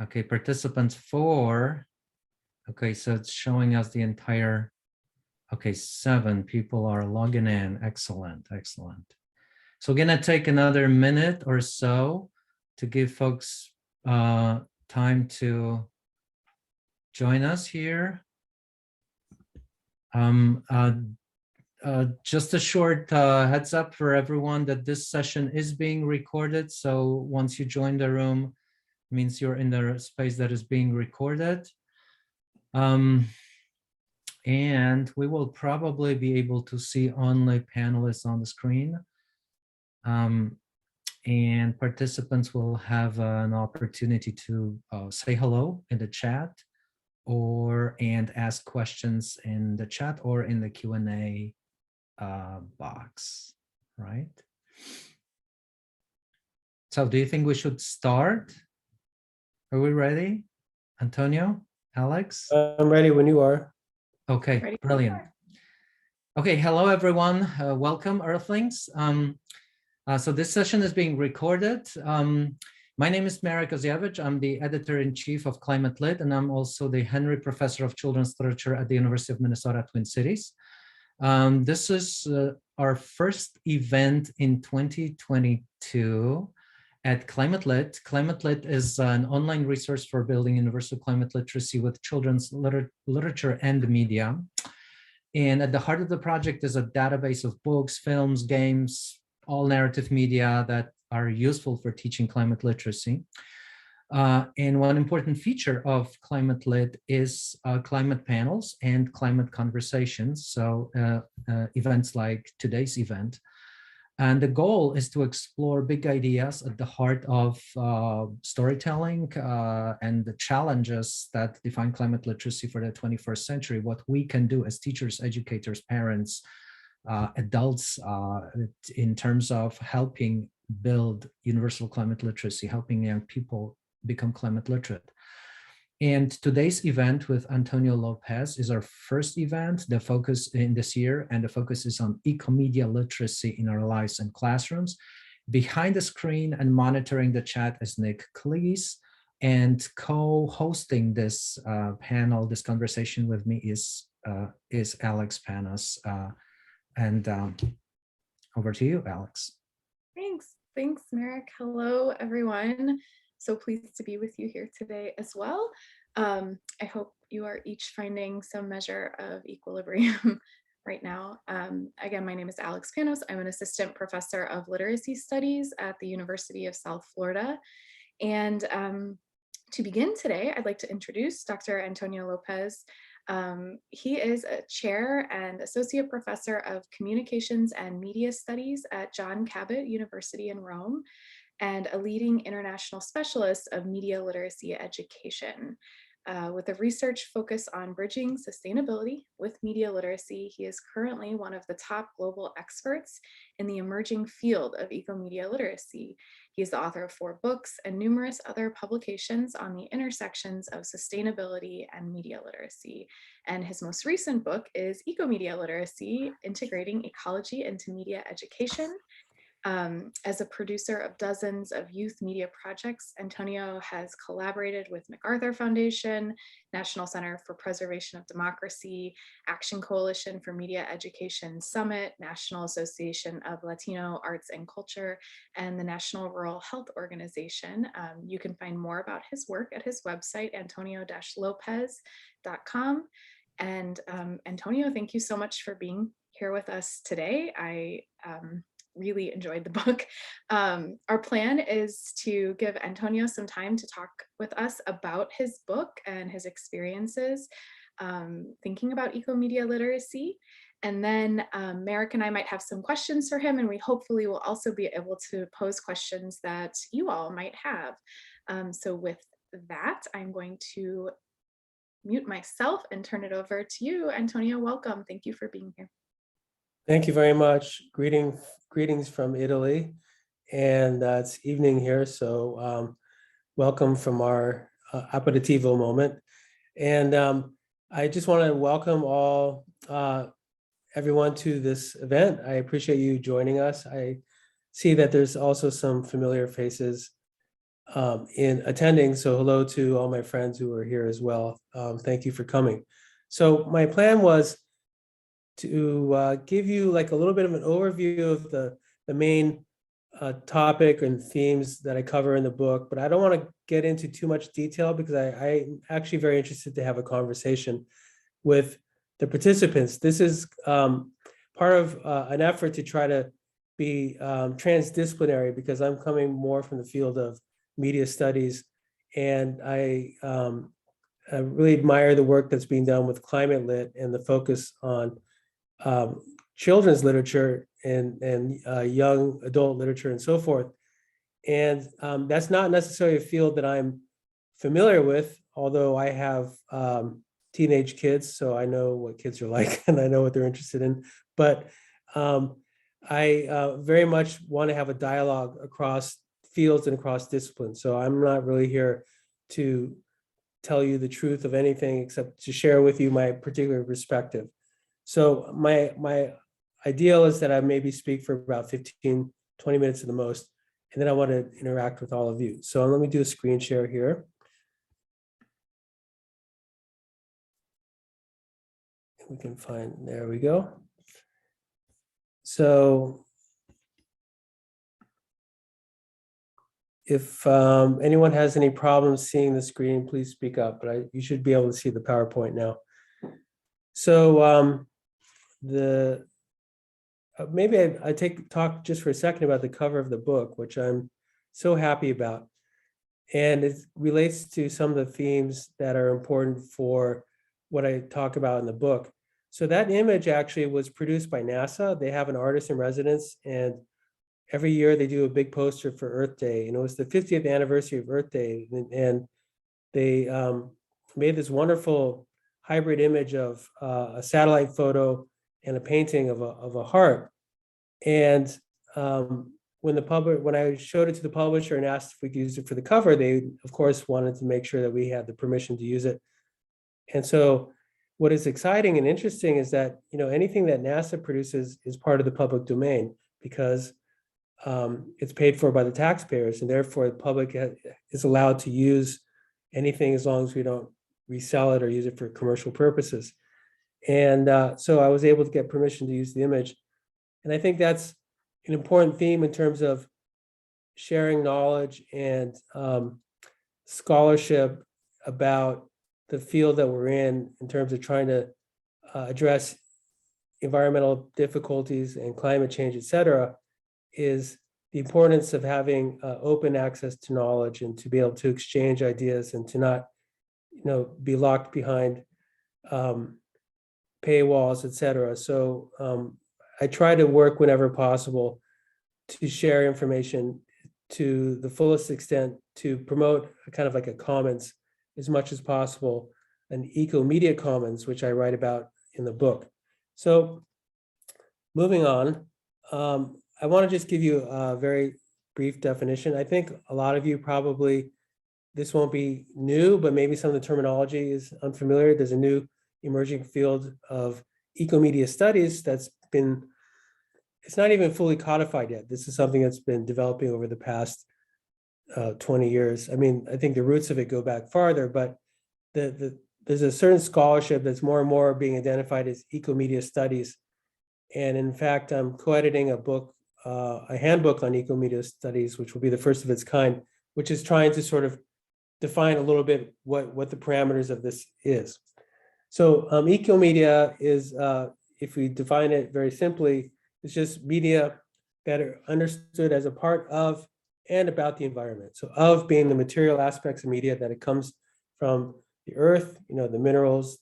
Okay, participants 4. Okay, so it's showing us the entire, okay, 7 people are logging in. Excellent, excellent. So we're gonna take another minute or so to give folks time to join us here. Just a short heads up for everyone that this session is being recorded. So once you join the room, it means you're in the space that is being recorded. And we will probably be able to see only panelists on the screen. And participants will have an opportunity to say hello in the chat and ask questions in the chat or in the Q&A box, right? So do you think we should start? Are we ready? Antonio, Alex? I'm ready when you are. Okay, Ready. brilliant. Okay, hello everyone. Welcome, Earthlings. So this session is being recorded. My name is Marek Oziewicz. I'm the editor-in-chief of Climate Lit, and I'm also the Henry Professor of Children's Literature at the University of Minnesota, Twin Cities. This is our first event in 2022 at Climate Lit. Climate Lit is an online resource for building universal climate literacy with children's literature and media. And at the heart of the project is a database of books, films, games, all narrative media that are useful for teaching climate literacy. And one important feature of Climate Lit is climate panels and climate conversations. So events like today's event. And the goal is to explore big ideas at the heart of storytelling and the challenges that define climate literacy for the 21st century, what we can do as teachers, educators, parents, adults in terms of helping build universal climate literacy, helping young people become climate literate. And today's event with Antonio López is our first event, the focus in this year, and the focus is on ecomedia literacy in our lives and classrooms. Behind the screen and monitoring the chat is Nick Cleese, and co-hosting this panel, this conversation with me is Alex Panos. Over to you, Alex. Thanks, Marek. Hello, everyone. So pleased to be with you here today as well. I hope you are each finding some measure of equilibrium right now. Again, my name is Alex Panos. I'm an assistant professor of literacy studies at the University of South Florida. And to begin today, I'd like to introduce Dr. Antonio López. He is a chair and associate professor of communications and media studies at John Cabot University in Rome, and a leading international specialist of media literacy education. With a research focus on bridging sustainability with media literacy, he is currently one of the top global experts in the emerging field of ecomedia literacy. He is the author of 4 books and numerous other publications on the intersections of sustainability and media literacy. And his most recent book is Ecomedia Literacy, Integrating Ecology into Media Education. As a producer of dozens of youth media projects, Antonio has collaborated with MacArthur Foundation, National Center for Preservation of Democracy, Action Coalition for Media Education Summit, National Association of Latino Arts and Culture, and the National Rural Health Organization. You can find more about his work at his website, antonio-lopez.com. And Antonio, thank you so much for being here with us today. I really enjoyed the book. Our plan is to give Antonio some time to talk with us about his book and his experiences thinking about ecomedia literacy. And then Marek and I might have some questions for him, and we hopefully will also be able to pose questions that you all might have. So with that, I'm going to mute myself and turn it over to you. Antonio, welcome. Thank you for being here. Thank you very much. Greetings from Italy, and it's evening here, so welcome from our aperitivo moment. And I just want to welcome everyone to this event. I appreciate you joining us. I see that there's also some familiar faces in attending. So hello to all my friends who are here as well. Thank you for coming. So my plan was to give you like a little bit of an overview of the main topic and themes that I cover in the book, but I don't want to get into too much detail because I'm actually very interested to have a conversation with the participants. This is part of an effort to try to be transdisciplinary because I'm coming more from the field of media studies, and I really admire the work that's being done with climate lit and the focus on children's literature and young adult literature and so forth. And that's not necessarily a field that I'm familiar with, although I have teenage kids, so I know what kids are like and I know what they're interested in. But I very much want to have a dialogue across fields and across disciplines. So I'm not really here to tell you the truth of anything except to share with you my particular perspective. So my ideal is that I maybe speak for about 15, 20 minutes at the most, and then I want to interact with all of you. So let me do a screen share here. We can find, there we go. So if anyone has any problems seeing the screen, please speak up, but you should be able to see the PowerPoint now. So maybe I talk just for a second about the cover of the book, which I'm so happy about. And it relates to some of the themes that are important for what I talk about in the book. So that image actually was produced by NASA. They have an artist in residence, and every year they do a big poster for Earth Day. And it was the 50th anniversary of Earth Day. And they made this wonderful hybrid image of a satellite photo and a painting of a heart. And when I showed it to the publisher and asked if we could use it for the cover, they of course wanted to make sure that we had the permission to use it. And so what is exciting and interesting is that, you know, anything that NASA produces is part of the public domain because it's paid for by the taxpayers, and therefore the public is allowed to use anything as long as we don't resell it or use it for commercial purposes. And so I was able to get permission to use the image. And I think that's an important theme in terms of sharing knowledge and scholarship about the field that we're in terms of trying to address environmental difficulties and climate change, et cetera, is the importance of having open access to knowledge and to be able to exchange ideas and to not, you know, be locked behind paywalls, et cetera. So I try to work whenever possible to share information to the fullest extent to promote a kind of like a commons as much as possible, an eco-media commons, which I write about in the book. So moving on, I want to just give you a very brief definition. I think a lot of you probably, this won't be new, but maybe some of the terminology is unfamiliar. There's a new emerging field of eco-media studies that's been, it's not even fully codified yet. This is something that's been developing over the past 20 years. I mean, I think the roots of it go back farther, but there's a certain scholarship that's more and more being identified as eco-media studies. And in fact, I'm co-editing a book, a handbook on eco-media studies, which will be the first of its kind, which is trying to sort of define a little bit what the parameters of this is. So eco-media is, if we define it very simply, it's just media that are understood as a part of and about the environment. So of being the material aspects of media, that it comes from the earth, you know, the minerals,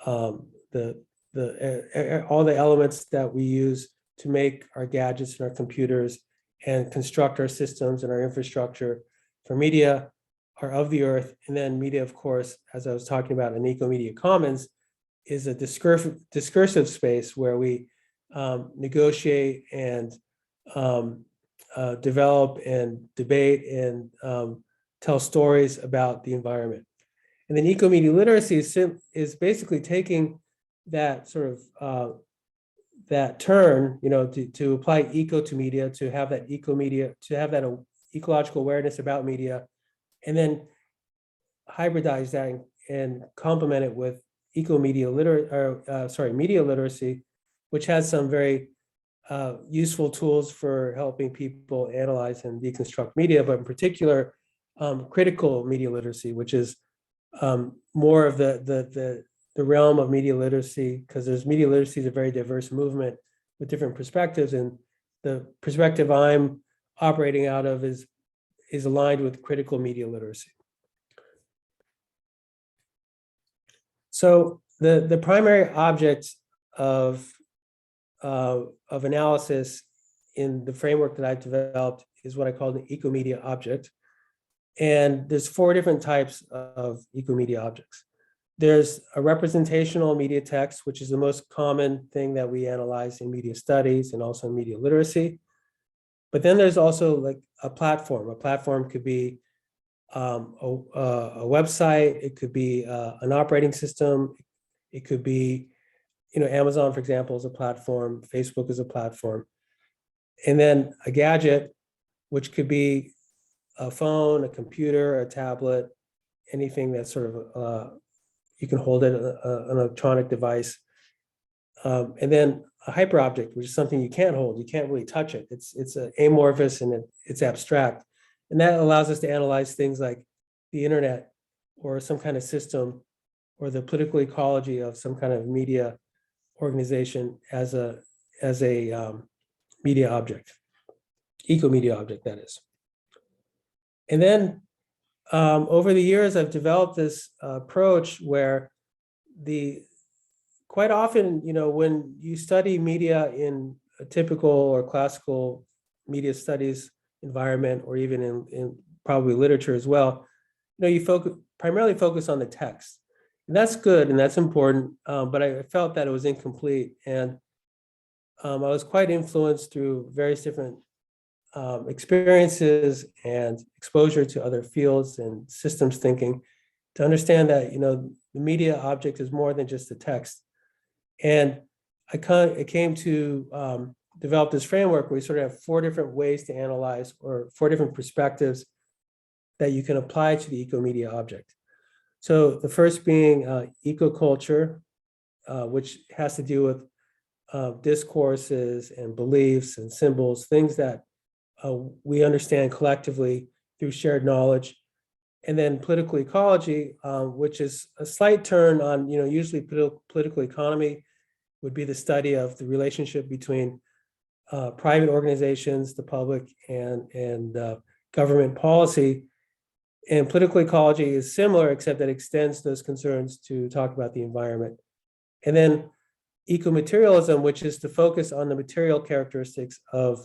all the elements that we use to make our gadgets and our computers and construct our systems and our infrastructure. For media are of the earth, and then media, of course, as I was talking about, an eco-media commons is a discursive space where we negotiate and develop and debate and tell stories about the environment. And then eco-media literacy is basically taking that sort of that turn, you know, to apply eco to media, to have that eco-media, to have that ecological awareness about media, and then hybridize that and complement it with media literacy, which has some very useful tools for helping people analyze and deconstruct media, but in particular, critical media literacy, which is more of the realm of media literacy, because there's media literacy is a very diverse movement with different perspectives, and the perspective I'm operating out of is aligned with critical media literacy. So the primary object of analysis in the framework that I've developed is what I call the ecomedia object. And there's 4 different types of ecomedia objects. There's a representational media text, which is the most common thing that we analyze in media studies and also in media literacy. But then there's also like a platform. A platform could be a website, it could be an operating system, it could be, Amazon, for example, is a platform, Facebook is a platform. And then a gadget, which could be a phone, a computer, a tablet, anything that's sort of, you can hold it, an electronic device. And then a hyperobject, which is something you can't hold, you can't really touch it. It's amorphous and it's abstract. And that allows us to analyze things like the internet or some kind of system or the political ecology of some kind of media organization as a media object, ecomedia object, that is. And then over the years, I've developed this approach where quite often, when you study media in a typical or classical media studies environment, or even in probably literature as well, you primarily focus on the text. And that's good and that's important, but I felt that it was incomplete. And I was quite influenced through various different experiences and exposure to other fields and systems thinking to understand that, the media object is more than just the text. And I came to develop this framework where we sort of have 4 different ways to analyze, or 4 different perspectives that you can apply to the ecomedia object. So the first being ecoculture, which has to do with discourses and beliefs and symbols, things that we understand collectively through shared knowledge. And then political ecology, which is a slight turn on, usually political economy would be the study of the relationship between private organizations, the public, and government policy. And political ecology is similar, except that it extends those concerns to talk about the environment. And then ecomaterialism, which is to focus on the material characteristics of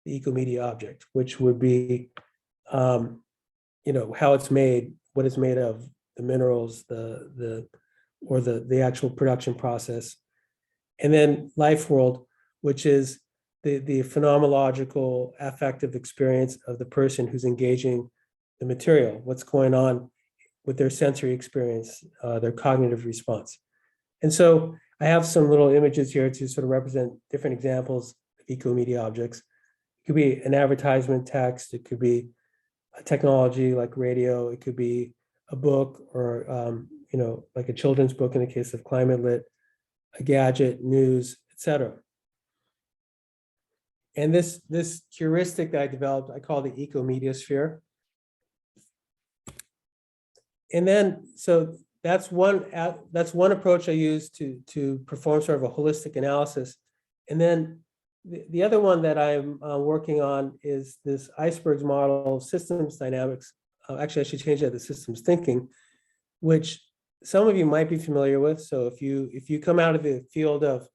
the ecomedia object, which would be, how it's made, what it's made of, the minerals, the actual production process. And then life world, which is the phenomenological affective experience of the person who's engaging the material, what's going on with their sensory experience, their cognitive response. And so I have some little images here to sort of represent different examples of ecomedia objects. It could be an advertisement text, it could be a technology like radio, it could be a book, or like a children's book in the case of Climate Lit, a gadget, news, etc. And this heuristic that I developed, I call the ecomedia sphere. And then, so that's one approach I use to perform sort of a holistic analysis. And then the other one that I'm working on is this icebergs model of systems dynamics. Actually, I should change that to systems thinking, which some of you might be familiar with. So if you come out of the field of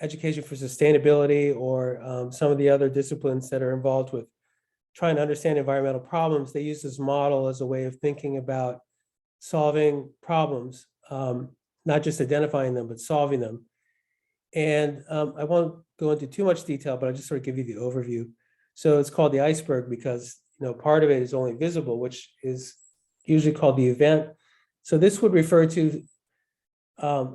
education for sustainability, or some of the other disciplines that are involved with trying to understand environmental problems, they use this model as a way of thinking about solving problems, not just identifying them, but solving them. And I won't go into too much detail, but I'll just sort of give you the overview. So it's called the iceberg because part of it is only visible, which is usually called the event. So this would refer to,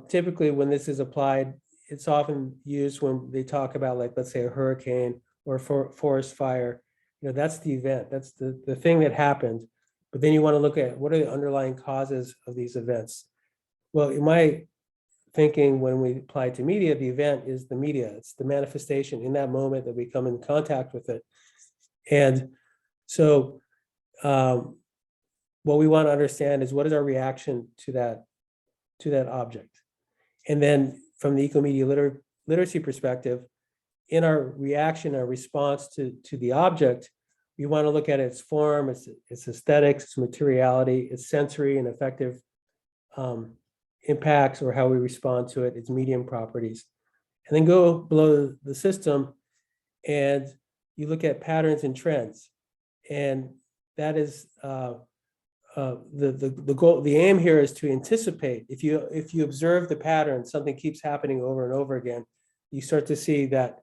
typically when this is applied, it's often used when they talk about, like, let's say a hurricane or a forest fire. That's the event. That's the thing that happened. But then you want to look at what are the underlying causes of these events. Well, in my thinking, when we apply to media, the event is the media. It's the manifestation in that moment that we come in contact with it. And so what we want to understand is what is our reaction to that object. And then from the ecomedia literacy perspective, in our reaction, our response to the object, we want to look at its form, its aesthetics, its materiality, its sensory and affective impacts, or how we respond to it, its medium properties. And then go below the system and you look at patterns and trends. And that is the goal. The aim here is to anticipate. If you observe the pattern, something keeps happening over and over again, you start to see that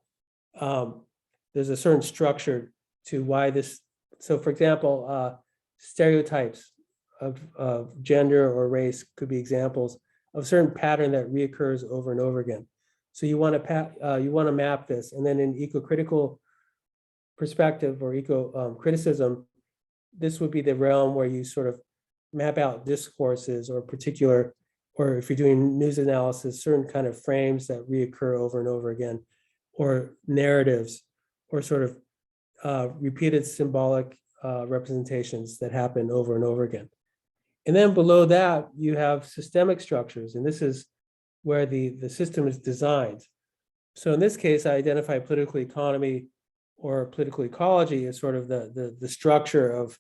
there's a certain structure to why this. So for example, stereotypes of gender or race could be examples of certain pattern that reoccurs over and over again. So you want to map this, and then in eco-critical perspective or eco-criticism, this would be the realm where you sort of map out discourses or particular, or if you're doing news analysis, certain kind of frames that reoccur over and over again, or narratives, or sort of repeated symbolic representations that happen over and over again. And then below that, you have systemic structures, and this is where the system is designed. So in this case, I identify political economy or political ecology as sort of the structure of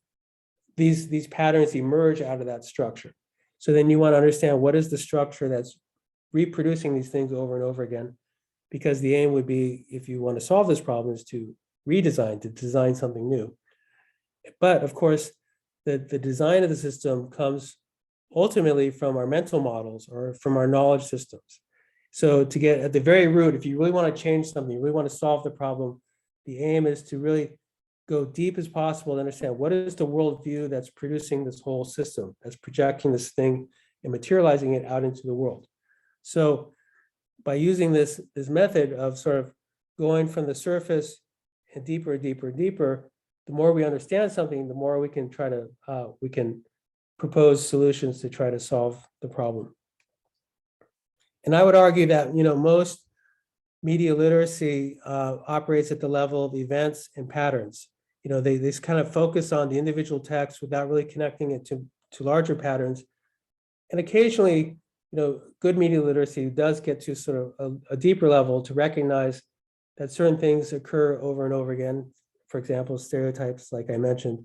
these patterns emerge out of that structure. So then you want to understand what is the structure that's reproducing these things over and over again, because the aim would be, if you want to solve this problem, is to design something new. But of course, the design of the system comes ultimately from our mental models or from our knowledge systems. So to get at the very root, if you really want to change something, you really want to solve the problem, the aim is to really go deep as possible to understand what is the worldview that's producing this whole system, that's projecting this thing and materializing it out into the world. So by using this method of sort of going from the surface and deeper, the more we understand something, the more we can try to we can propose solutions to try to solve the problem. And I would argue that most media literacy operates at the level of events and patterns. They just kind of focus on the individual text without really connecting it to larger patterns. And occasionally, good media literacy does get to sort of a deeper level to recognize that certain things occur over and over again. For example, stereotypes, like I mentioned.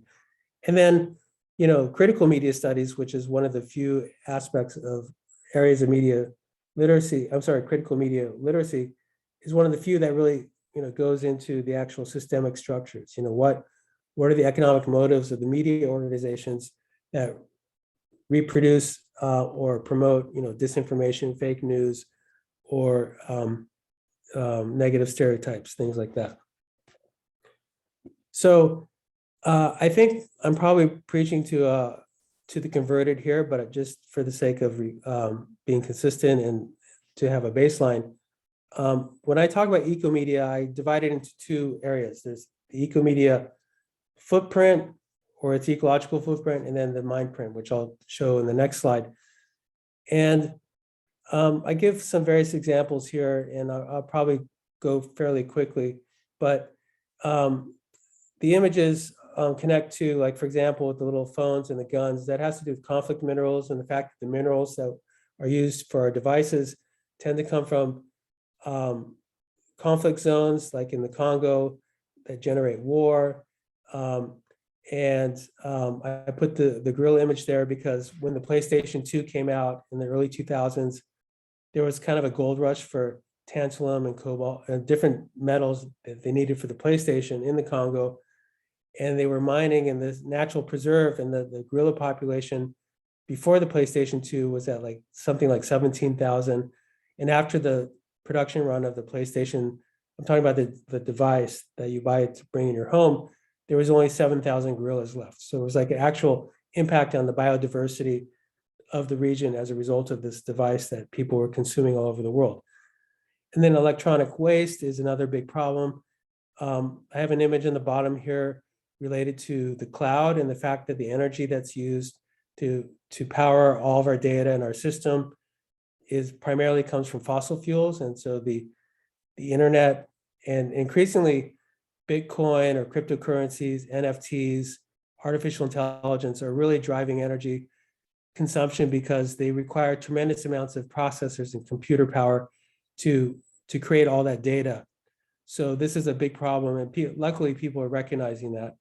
And then, critical media studies, which is one of the few aspects of areas of media literacy, critical media literacy, is one of the few that really, goes into the actual systemic structures. What are the economic motives of the media organizations that reproduce or promote, disinformation, fake news, or negative stereotypes, things like that. So I think I'm probably preaching to the converted here, but just for the sake of being consistent and to have a baseline. When I talk about ecomedia, I divide it into two areas. There's the ecomedia footprint, or its ecological footprint, and then the mind print, which I'll show in the next slide. And I give some various examples here, and I'll probably go fairly quickly, but the images connect to, like, for example, with the little phones and the guns, that has to do with conflict minerals and the fact that the minerals that are used for our devices tend to come from conflict zones, like in the Congo, that generate war. And I put the gorilla image there because when the PlayStation 2 came out in the early 2000s, there was kind of a gold rush for tantalum and cobalt and different metals that they needed for the PlayStation in the Congo. And they were mining in this natural preserve, and the gorilla population before the PlayStation 2 was at like something like 17,000. And after the production run of the PlayStation, I'm talking about the device that you buy to bring in your home, there was only 7,000 gorillas left. So it was like an actual impact on the biodiversity of the region as a result of this device that people were consuming all over the world. And then electronic waste is another big problem. I have an image in the bottom here related to the cloud and the fact that the energy that's used to power all of our data and our system is primarily comes from fossil fuels. And so the internet and increasingly Bitcoin or cryptocurrencies, NFTs, artificial intelligence are really driving energy consumption because they require tremendous amounts of processors and computer power to create all that data. So this is a big problem, and luckily people are recognizing that.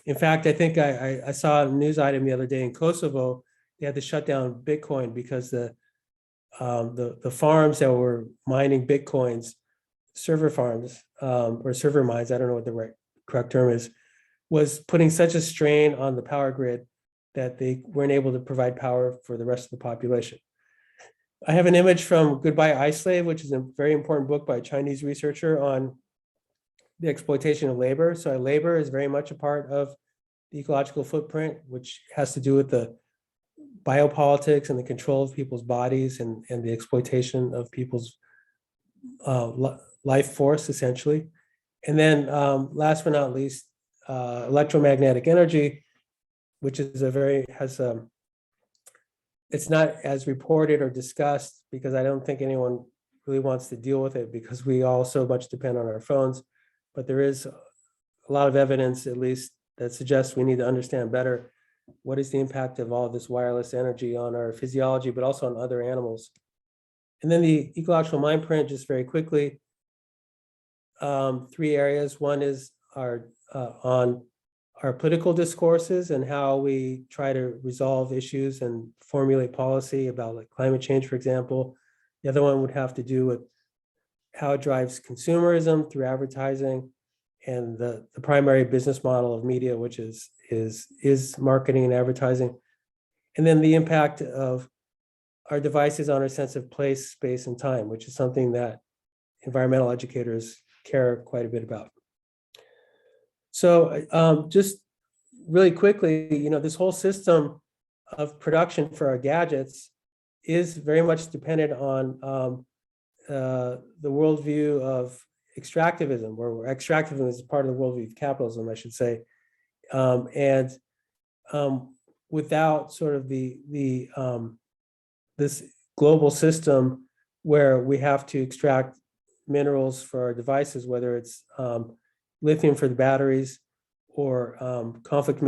In fact, I think I saw a news item the other day in Kosovo. They had to shut down Bitcoin because the farms that were mining Bitcoins, server farms or server mines, I don't know what the correct term is, was putting such a strain on the power grid that they weren't able to provide power for the rest of the population. I have an image from Goodbye Ice Slave, which is a very important book by a Chinese researcher on the exploitation of labor. So labor is very much a part of the ecological footprint, which has to do with the biopolitics and the control of people's bodies and the exploitation of people's life force, essentially. And then last but not least, electromagnetic energy, which is it's not as reported or discussed because I don't think anyone really wants to deal with it because we all so much depend on our phones. But there is a lot of evidence, at least, that suggests we need to understand better what is the impact of all this wireless energy on our physiology, but also on other animals. And then the ecological mind print, just very quickly, 3 areas. One is on our political discourses and how we try to resolve issues and formulate policy about like climate change, for example. The other one would have to do with how it drives consumerism through advertising and the primary business model of media, which is marketing and advertising. And then the impact of our devices on our sense of place, space, and time, which is something that environmental educators care quite a bit about. So just really quickly, this whole system of production for our gadgets is very much dependent on the worldview of extractivism, or extractivism is part of the worldview of capitalism, I should say. Without sort of this global system where we have to extract minerals for our devices, whether it's lithium for the batteries or conflict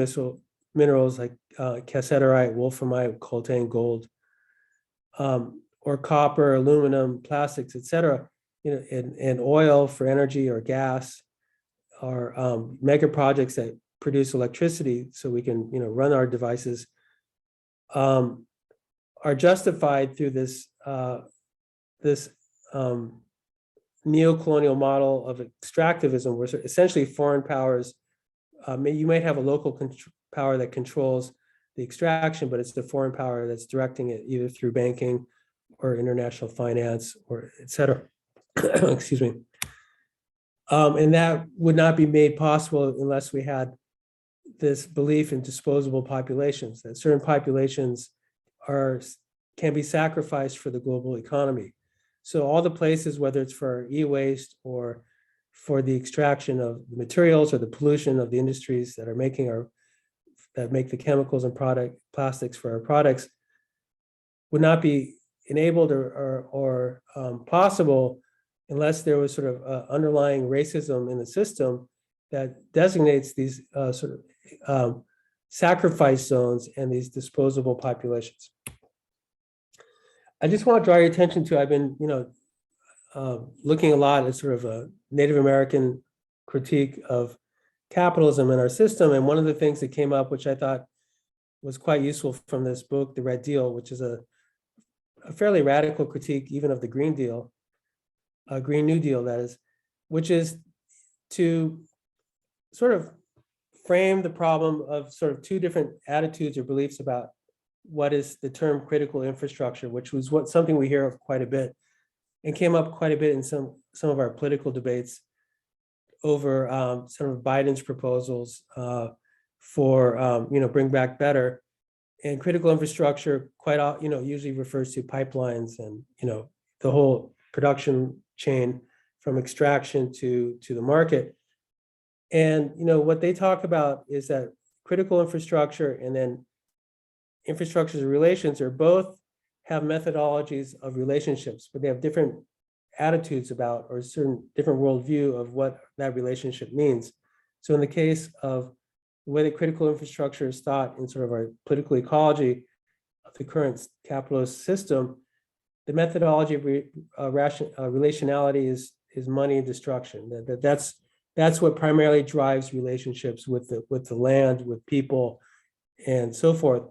minerals like cassiterite, wolframite, coltan, gold, or copper, aluminum, plastics, etc. And oil for energy or gas, or mega projects that produce electricity so we can run our devices, are justified through this neo-colonial model of extractivism, where essentially foreign powers, you might have a local power that controls the extraction, but it's the foreign power that's directing it either through banking or international finance or et cetera. Excuse me. And that would not be made possible unless we had this belief in disposable populations, that certain populations can be sacrificed for the global economy. So all the places, whether it's for e-waste or for the extraction of the materials or the pollution of the industries that are that make the chemicals and plastics for our products, would not be enabled or possible unless there was sort of underlying racism in the system that designates these sort of sacrifice zones and these disposable populations. I just want to draw your attention to, I've been, looking a lot at sort of a Native American critique of capitalism in our system. And one of the things that came up, which I thought was quite useful from this book, The Red Deal, which is a fairly radical critique even of the Green Deal, Green New Deal, that is, which is to sort of frame the problem of sort of 2 different attitudes or beliefs about what is the term critical infrastructure, which was something we hear of quite a bit and came up quite a bit in some of our political debates over some of Biden's proposals for Bring Back Better. And critical infrastructure usually refers to pipelines and the whole production chain from extraction to the market. And what they talk about is that critical infrastructure and then infrastructures of relations are both have methodologies of relationships, but they have different attitudes about or certain different worldview of what that relationship means. So in the case of the way that critical infrastructure is thought in sort of our political ecology of the current capitalist system, the methodology of relationality is money and destruction. That's what primarily drives relationships with the land, with people, and so forth.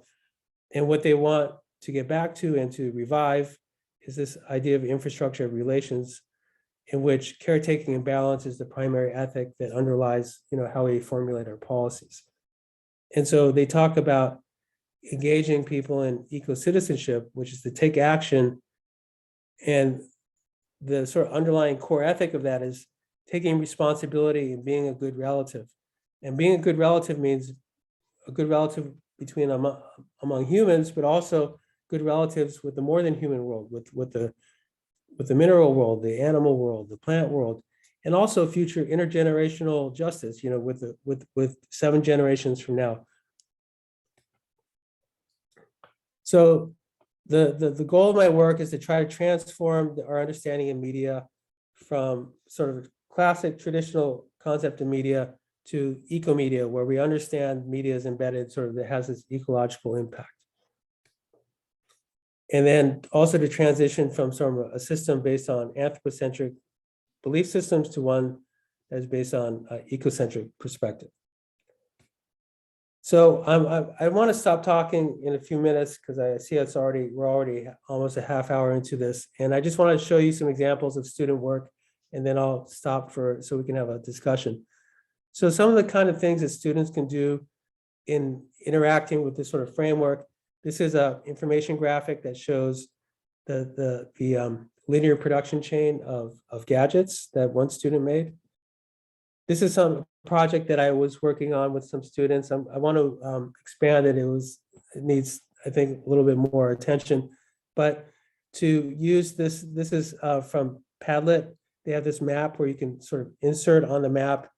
And what they want to get back to and to revive is this idea of infrastructure of relations, in which caretaking and balance is the primary ethic that underlies, how we formulate our policies. And so they talk about engaging people in eco-citizenship, which is to take action. And the sort of underlying core ethic of that is taking responsibility and being a good relative. And being a good relative means a good relative between among humans, but also good relatives with the more than human world, with the mineral world, the animal world, the plant world, and also future intergenerational justice, with 7 generations from now. So the goal of my work is to try to transform our understanding of media from sort of classic traditional concept of media to ecomedia, where we understand media is embedded, sort of, it has this ecological impact. And then also to transition from sort of a system based on anthropocentric belief systems to one that is based on ecocentric perspective. So I want to stop talking in a few minutes because I see we're already almost a half hour into this. And I just want to show you some examples of student work, and then I'll stop so we can have a discussion. So some of the kind of things that students can do in interacting with this sort of framework. This is an information graphic that shows the linear production chain of gadgets that one student made. This is some project that I was working on with some students. I want to expand it. It needs, I think, a little bit more attention. But to use this is from Padlet. They have this map where you can sort of insert on the map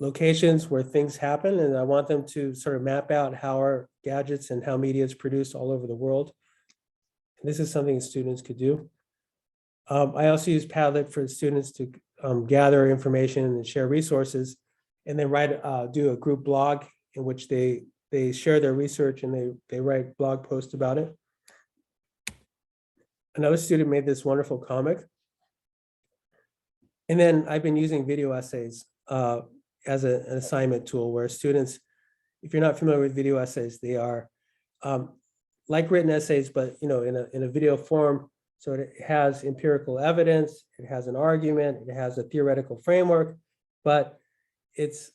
locations where things happen, and I want them to sort of map out how our gadgets and how media is produced all over the world. And this is something students could do. I also use Padlet for students to gather information and share resources, and then do a group blog in which they share their research and they write blog posts about it. Another student made this wonderful comic. And then I've been using video essays as an assignment tool, where students, if you're not familiar with video essays, they are like written essays, but in a video form. So it has empirical evidence, it has an argument, it has a theoretical framework, but it's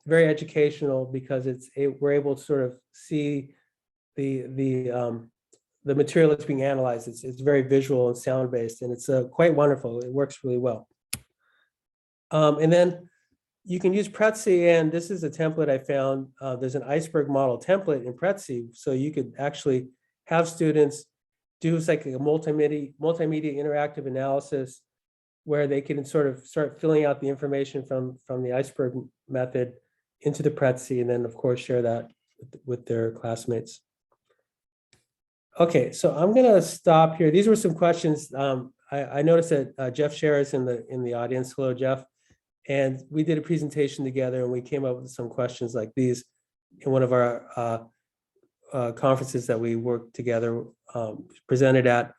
very educational because we're able to sort of see the material that's being analyzed. It's very visual and sound based, and it's quite wonderful. It works really well. And then you can use Prezi, and this is a template I found. There's an iceberg model template in Prezi, so you could actually have students do like a multimedia interactive analysis where they can sort of start filling out the information from the iceberg method into the Prezi, and then of course share that with their classmates. Okay, so I'm gonna stop here. These were some questions. I noticed that Jeff Scher is in the audience. Hello, Jeff. And we did a presentation together, and we came up with some questions like these in one of our conferences that we worked together, presented at.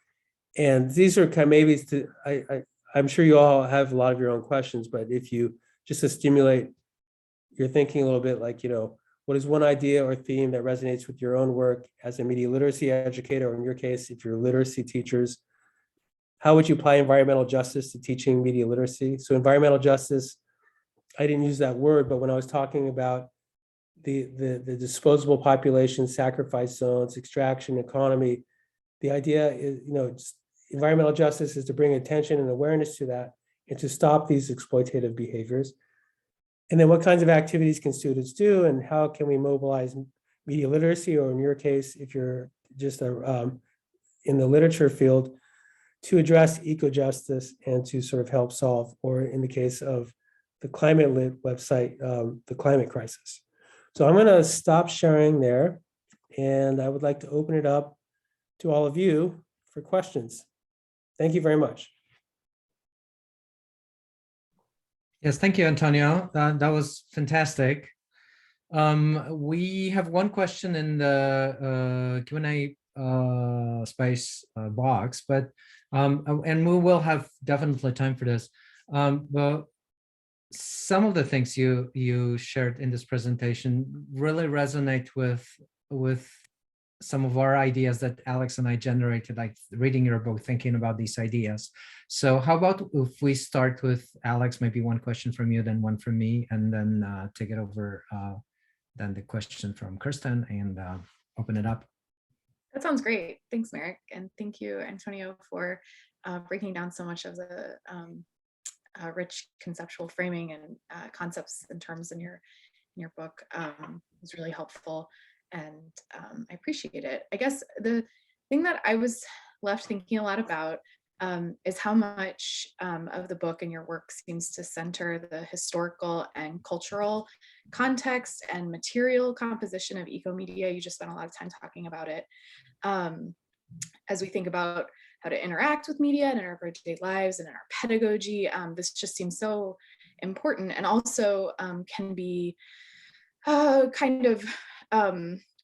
And these are kind of maybe I'm sure you all have a lot of your own questions, but if you just to stimulate your thinking a little bit, like, what is one idea or theme that resonates with your own work as a media literacy educator, or in your case, if you're literacy teachers? How would you apply environmental justice to teaching media literacy? So environmental justice, I didn't use that word, but when I was talking about the disposable population, sacrifice zones, extraction economy, the idea is, environmental justice is to bring attention and awareness to that and to stop these exploitative behaviors. And then what kinds of activities can students do, and how can we mobilize media literacy, or in your case, if you're just in the literature field, to address eco-justice and to sort of help solve, or in the case of the Climate Lit website, The Climate Crisis. So I'm going to stop sharing there, and I would like to open it up to all of you for questions. Thank you very much. Yes, thank you, Antonio. That was fantastic. We have one question in the Q&A space box, but and we will have definitely time for this. But some of the things you shared in this presentation really resonate with some of our ideas that Alex and I generated, like reading your book, thinking about these ideas. So how about if we start with Alex, maybe one question from you, then one from me, and then take it over, then the question from Kirsten, and open it up. That sounds great. Thanks, Marek. And thank you, Antonio, for breaking down so much of the rich conceptual framing and concepts and terms in your book. It was really helpful, and I appreciate it. I guess the thing that I was left thinking a lot about is how much of the book and your work seems to center the historical and cultural context and material composition of ecomedia. You just spent a lot of time talking about it. As we think about how to interact with media and in our everyday lives and in our pedagogy, this just seems so important, and also can be kind of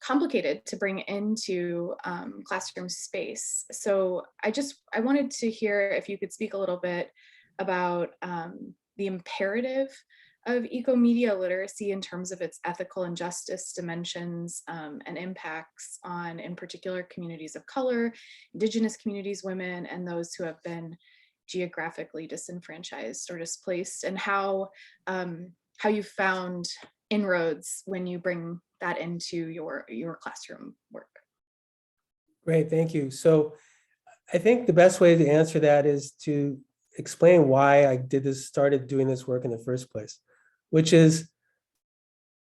complicated to bring into classroom space. So I wanted to hear if you could speak a little bit about the imperative of ecomedia literacy in terms of its ethical and justice dimensions and impacts on, in particular, communities of color, Indigenous communities, women, and those who have been geographically disenfranchised or displaced, and how you found inroads when you bring that into your classroom work. Great, thank you. So I think the best way to answer that is to explain why I started doing this work in the first place, which is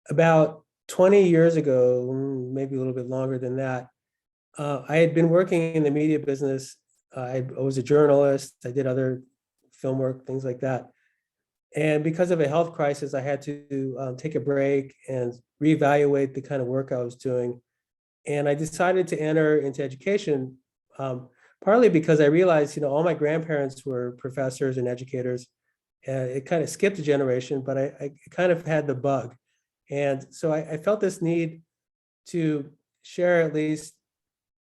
about 20 years ago, maybe a little bit longer than that. I had been working in the media business. I was a journalist. I did other film work, things like that. And because of a health crisis, I had to take a break and reevaluate the kind of work I was doing. And I decided to enter into education, partly because I realized, all my grandparents were professors and educators. And it kind of skipped a generation, but I kind of had the bug. And so I felt this need to share at least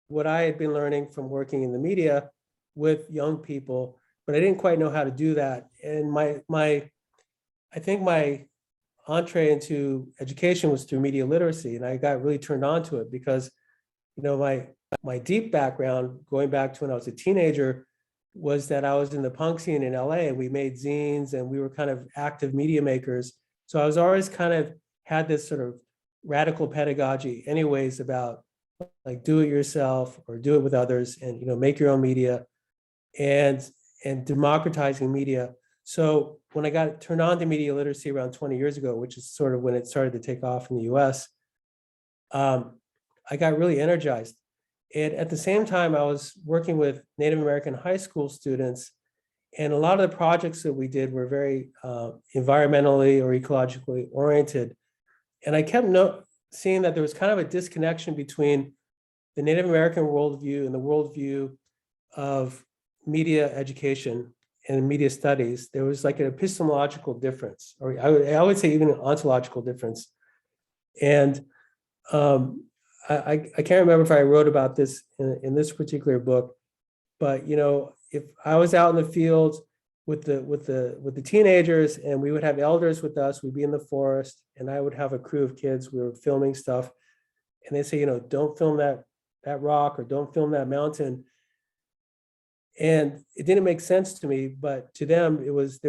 what I had been learning from working in the media with young people, but I didn't quite know how to do that. And I think my entree into education was through media literacy, and I got really turned on to it because, my deep background, going back to when I was a teenager, was that I was in the punk scene in LA, and we made zines, and we were kind of active media makers. So I was always kind of had this sort of radical pedagogy anyways about like do it yourself or do it with others, and make your own media and democratizing media. So when I got turned on to media literacy around 20 years ago, which is sort of when it started to take off in the US, I got really energized. And at the same time, I was working with Native American high school students, and a lot of the projects that we did were very environmentally or ecologically oriented. And I kept seeing that there was kind of a disconnection between the Native American worldview and the worldview of media education and media studies. There was like an epistemological difference, or I would say even an ontological difference. And I can't remember if I wrote about this in this particular book, but if I was out in the field with the teenagers, and we would have elders with us, we'd be in the forest, and I would have a crew of kids. We were filming stuff, and they say, don't film that rock, or don't film that mountain. And it didn't make sense to me, but to them, it was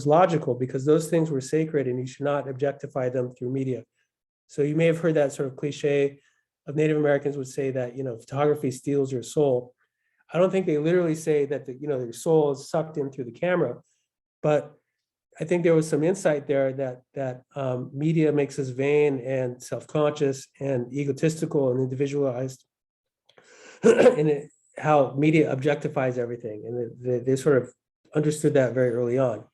logical, because those things were sacred, and you should not objectify them through media. So you may have heard that sort of cliche of Native Americans would say that photography steals your soul. I don't think they literally say that your soul is sucked in through the camera, but I think there was some insight there that media makes us vain and self-conscious and egotistical and individualized, and how media objectifies everything, and they sort of understood that very early on.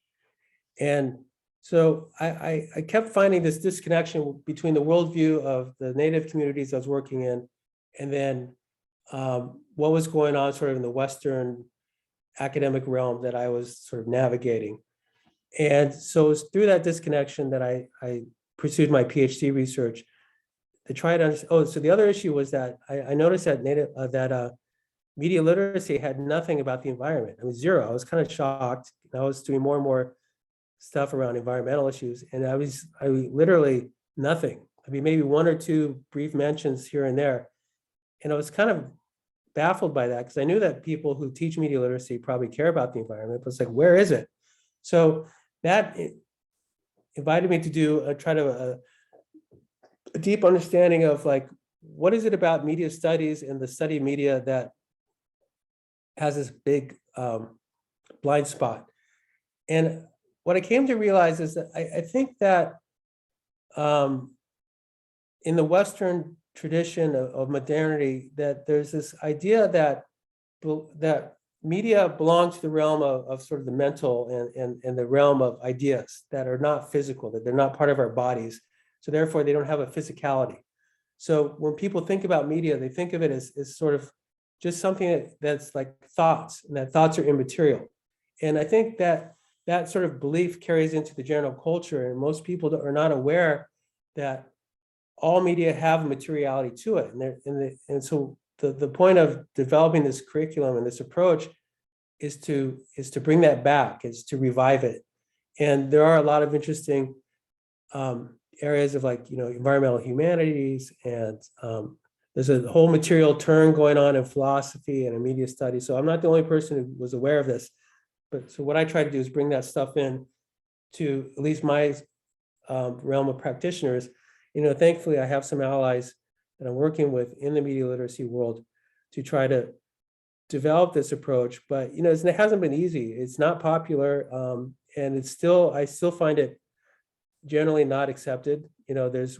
And So I kept finding this disconnection between the worldview of the Native communities I was working in, and then what was going on sort of in the Western academic realm that I was sort of navigating. And so it was through that disconnection that I pursued my PhD research to try to understand. Oh, so the other issue was that I noticed that media literacy had nothing about the environment. I mean, zero. I was kind of shocked. I was doing more and more stuff around environmental issues, and I literally nothing. I mean, maybe one or two brief mentions here and there. And I was kind of baffled by that because I knew that people who teach media literacy probably care about the environment, but it's like, where is it? So that invited me to do a deep understanding of like, what is it about media studies and the study of media that has this big blind spot? And what I came to realize is that I think that in the Western tradition of modernity, that there's this idea that media belong to the realm of sort of the mental and the realm of ideas that are not physical, that they're not part of our bodies. So therefore, they don't have a physicality. So when people think about media, they think of it as sort of just something that's like thoughts, and that thoughts are immaterial. And I think that that sort of belief carries into the general culture, and most people are not aware that all media have materiality to it. And so the point of developing this curriculum and this approach is to bring that back, is to revive it. And there are a lot of interesting areas of like, environmental humanities, and there's a whole material turn going on in philosophy and in media studies. So I'm not the only person who was aware of this, but so what I try to do is bring that stuff in to at least my realm of practitioners. Thankfully I have some allies that I'm working with in the media literacy world to try to develop this approach, but it hasn't been easy. It's not popular, and I still find it generally not accepted. There's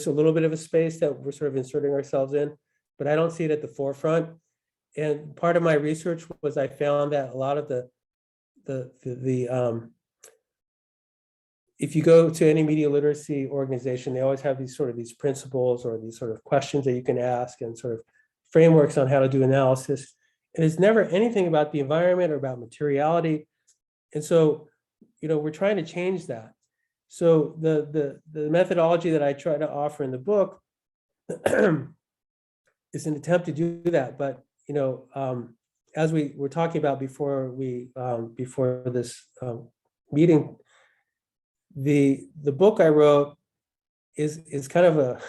a little bit of a space that we're sort of inserting ourselves in, but I don't see it at the forefront. And part of my research was I found that a lot of if you go to any media literacy organization, they always have these principles or these sort of questions that you can ask and sort of frameworks on how to do analysis. And it's never anything about the environment or about materiality. And so, we're trying to change that. So the methodology that I try to offer in the book is an attempt to do that. But, as we were talking about before this meeting, the book I wrote is kind of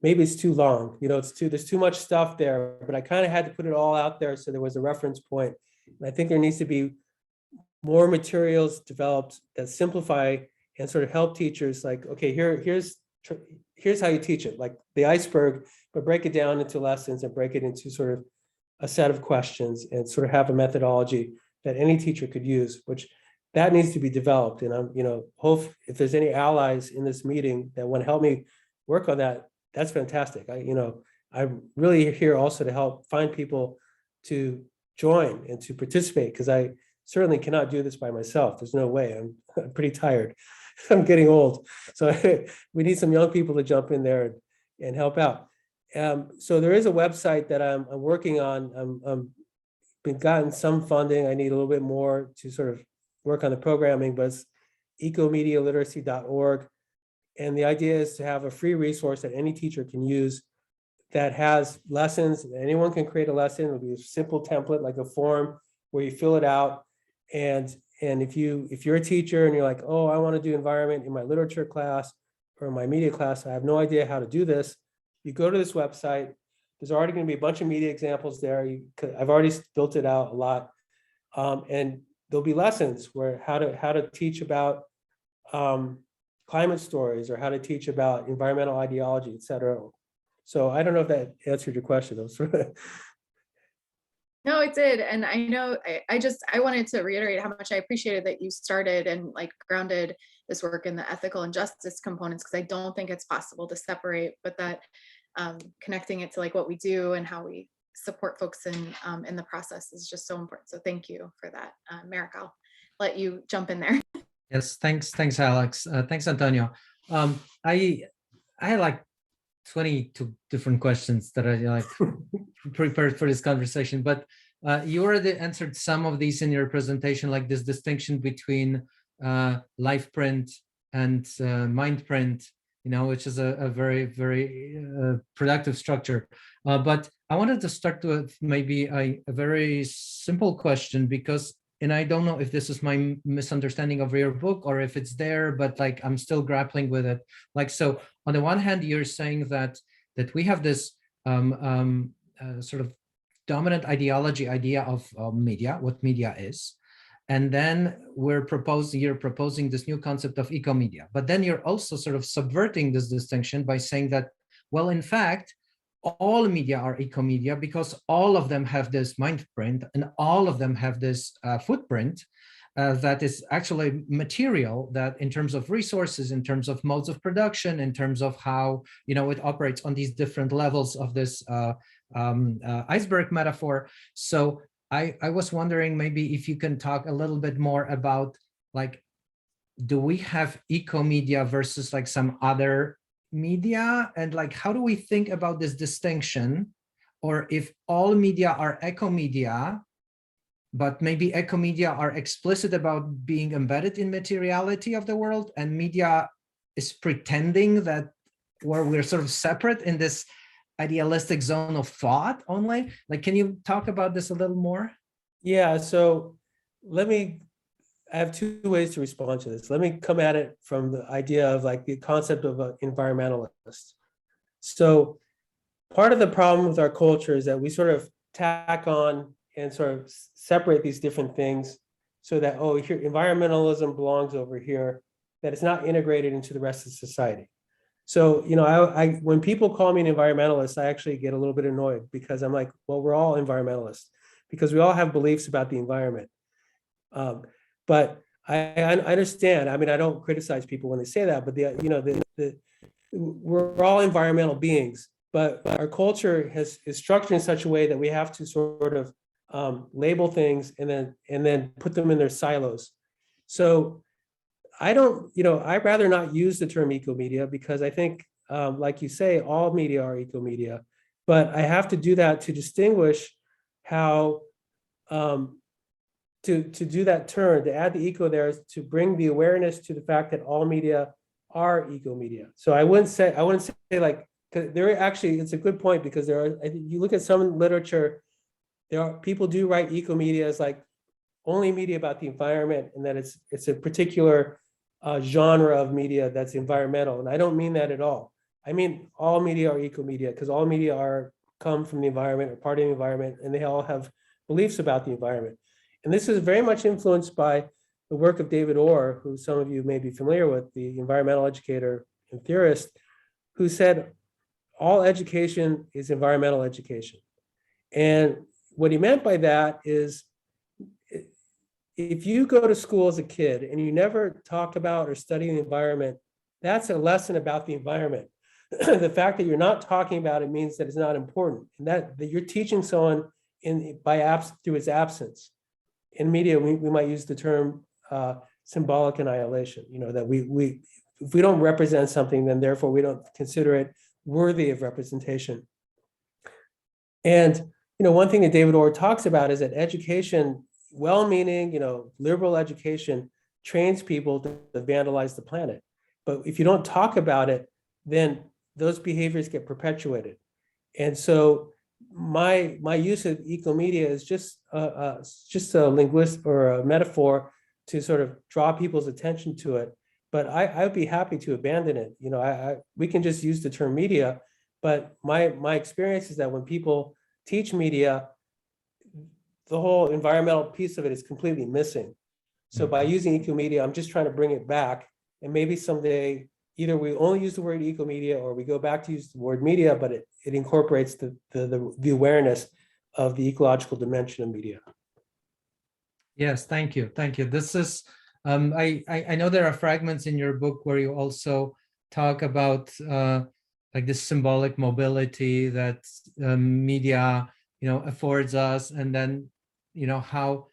maybe it's too long, there's too much stuff there, but I kind of had to put it all out there so there was a reference point. And I think there needs to be more materials developed that simplify and sort of help teachers like, okay, here's how you teach it, like the iceberg, but break it down into lessons and break it into sort of a set of questions and sort of have a methodology that any teacher could use, which that needs to be developed. And I'm, hope if there's any allies in this meeting that want to help me work on that, that's fantastic. I'm really here also to help find people to join and to participate, because I certainly cannot do this by myself. There's no way. I'm pretty tired. I'm getting old. So we need some young people to jump in there and help out. So there is a website that I'm working on. I'm been gotten some funding. I need a little bit more to sort of work on the programming, but it's ecomedialiteracy.org. And the idea is to have a free resource that any teacher can use that has lessons. Anyone can create a lesson. It'll be a simple template, like a form where you fill it out. And if you're a teacher and you're like, oh, I want to do environment in my literature class or my media class, I have no idea how to do this. You go to this website. There's already going to be a bunch of media examples there. I've already built it out a lot. And there'll be lessons where how to teach about climate stories, or how to teach about environmental ideology, et cetera. So I don't know if that answered your question. No, it did. And I know I wanted to reiterate how much I appreciated that you started and like grounded this work in the ethical and justice components, because I don't think it's possible to separate, but that connecting it to like what we do and how we support folks in the process is just so important. So thank you for that. Marek, I'll let you jump in there. Yes, thanks, Alex. Thanks, Antonio. I had like 22 different questions that I like prepared for this conversation, but you already answered some of these in your presentation, like this distinction between live print and mind print, which is a very, very productive structure. But I wanted to start with maybe a very simple question, because, and I don't know if this is my misunderstanding of your book or if it's there, but like I'm still grappling with it. Like, so on the one hand, you're saying that we have this sort of dominant idea of media, what media is. And then you're proposing this new concept of ecomedia. But then you're also sort of subverting this distinction by saying that, well, in fact, all media are ecomedia because all of them have this mind print and all of them have this footprint that is actually material, that in terms of resources, in terms of modes of production, in terms of how it operates on these different levels of this iceberg metaphor. So I was wondering maybe if you can talk a little bit more about, like, do we have ecomedia versus like some other media, and like how do we think about this distinction, or if all media are ecomedia, but maybe ecomedia are explicit about being embedded in materiality of the world, and media is pretending that we're sort of separate in this idealistic zone of thought only. Like, can you talk about this a little more? Yeah, so I have two ways to respond to this. Let me come at it from the idea of like the concept of an environmentalist. So part of the problem with our culture is that we sort of tack on and sort of separate these different things so that, oh, here environmentalism belongs over here, that it's not integrated into the rest of society. So, I when people call me an environmentalist, I actually get a little bit annoyed because I'm like, well, we're all environmentalists because we all have beliefs about the environment. But I understand. I mean, I don't criticize people when they say that, but we're all environmental beings, but our culture is structured in such a way that we have to sort of label things and then put them in their silos. So I'd rather not use the term ecomedia because I think, like you say, all media are ecomedia, but I have to do that to distinguish how to do that turn, to add the eco there is to bring the awareness to the fact that all media are ecomedia. So I wouldn't say like, there actually, it's a good point because you look at some literature, people do write ecomedia as like only media about the environment, and that it's a particular genre of media that's environmental. And I don't mean that at all. I mean, all media are ecomedia because all media come from the environment or part of the environment, and they all have beliefs about the environment. And this is very much influenced by the work of David Orr, who some of you may be familiar with, the environmental educator and theorist, who said all education is environmental education. And what he meant by that is, if you go to school as a kid and you never talk about or study the environment, that's a lesson about the environment. The fact that you're not talking about it means that it's not important, and that you're teaching someone through its absence. In media, we might use the term symbolic annihilation. That if we don't represent something, then therefore we don't consider it worthy of representation. And one thing that David Orr talks about is that education, well-meaning, liberal education, trains people to vandalize the planet. But if you don't talk about it, then those behaviors get perpetuated. And so my use of ecomedia is just a linguist or a metaphor to sort of draw people's attention to it. But I would be happy to abandon it. We can just use the term media. But my experience is that when people teach media, the whole environmental piece of it is completely missing. So by using ecomedia, I'm just trying to bring it back. And maybe someday, either we only use the word ecomedia or we go back to use the word media, but it incorporates the awareness of the ecological dimension of media. Yes, thank you. This is, I know there are fragments in your book where you also talk about like this symbolic mobility that media, affords us, and then, how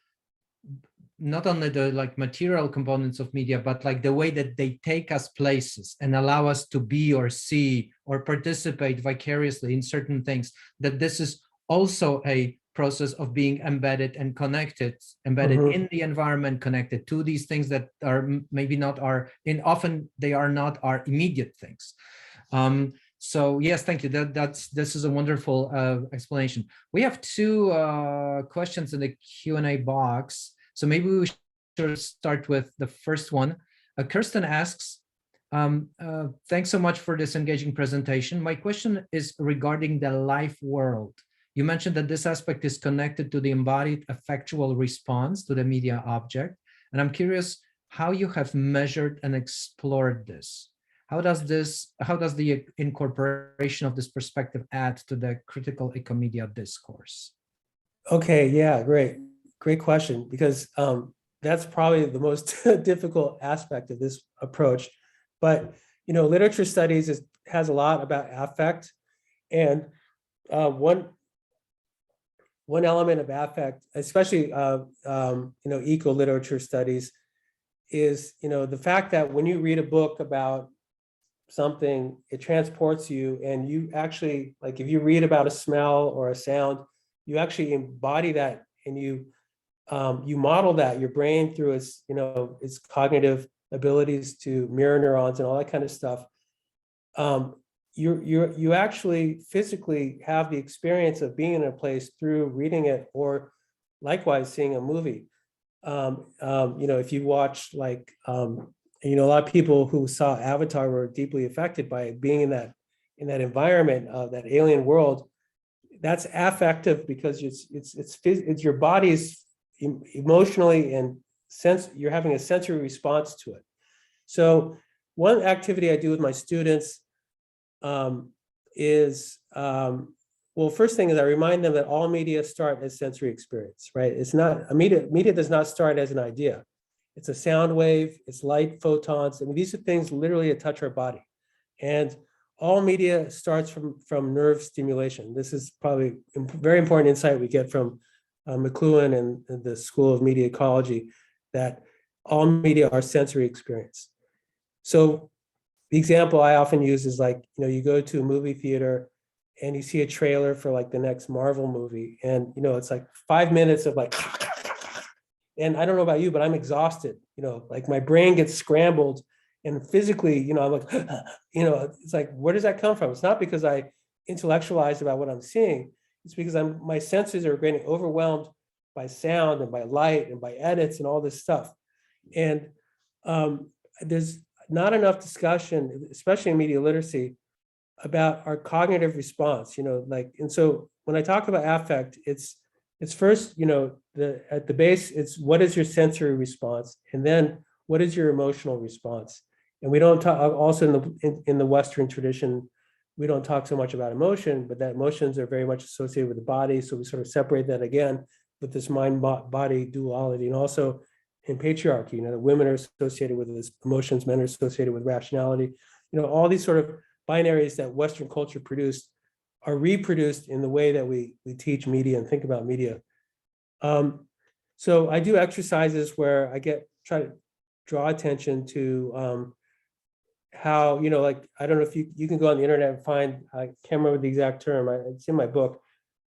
not only the like material components of media, but like the way that they take us places and allow us to be or see or participate vicariously in certain things, that this is also a process of being embedded and connected, embedded in the environment, connected to these things that are maybe not our, often they are not our immediate things. So yes, thank you. This is a wonderful explanation. We have two questions in the Q&A box. So maybe we should start with the first one. Kirsten asks, thanks so much for this engaging presentation. My question is regarding the life world. You mentioned that this aspect is connected to the embodied affectual response to the media object. And I'm curious how you have measured and explored this. How does the incorporation of this perspective add to the critical ecomedia discourse? Okay, yeah, great question, because that's probably the most difficult aspect of this approach. But literature studies has a lot about affect, and one element of affect, especially eco literature studies, is the fact that when you read a book about something, it transports you, and you actually, like if you read about a smell or a sound, you actually embody that, and you model that, your brain through its cognitive abilities to mirror neurons and all that kind of stuff. You actually physically have the experience of being in a place through reading it, or likewise seeing a movie. If you watch a lot of people who saw Avatar were deeply affected by being in that environment of that alien world. That's affective because it's your body's emotionally and you're having a sensory response to it. So one activity I do with my students is well, first thing is I remind them that all media start as sensory experience, right? It's not media does not start as an idea. It's a sound wave, it's light, photons. I mean, these are things literally that touch our body. And all media starts from nerve stimulation. This is probably a very important insight we get from McLuhan and the School of Media Ecology, that all media are sensory experience. So the example I often use is you go to a movie theater and you see a trailer for the next Marvel movie. And, it's 5 minutes of and I don't know about you, but I'm exhausted, my brain gets scrambled, and physically, I'm it's where does that come from? It's not because I intellectualized about what I'm seeing. It's because my senses are getting overwhelmed by sound and by light and by edits and all this stuff. And there's not enough discussion, especially in media literacy, about our cognitive response, and so when I talk about affect, it's first, at the base, it's what is your sensory response, and then what is your emotional response. And we don't talk, also in the Western tradition, we don't talk so much about emotion, but that emotions are very much associated with the body. So we sort of separate that again with this mind-body duality. And also in patriarchy, the women are associated with this emotions, men are associated with rationality. All these sort of binaries that Western culture produced are reproduced in the way that we teach media and think about media. So I do exercises where I try to draw attention to how, I don't know if you can go on the internet and find, I can't remember the exact term, it's in my book,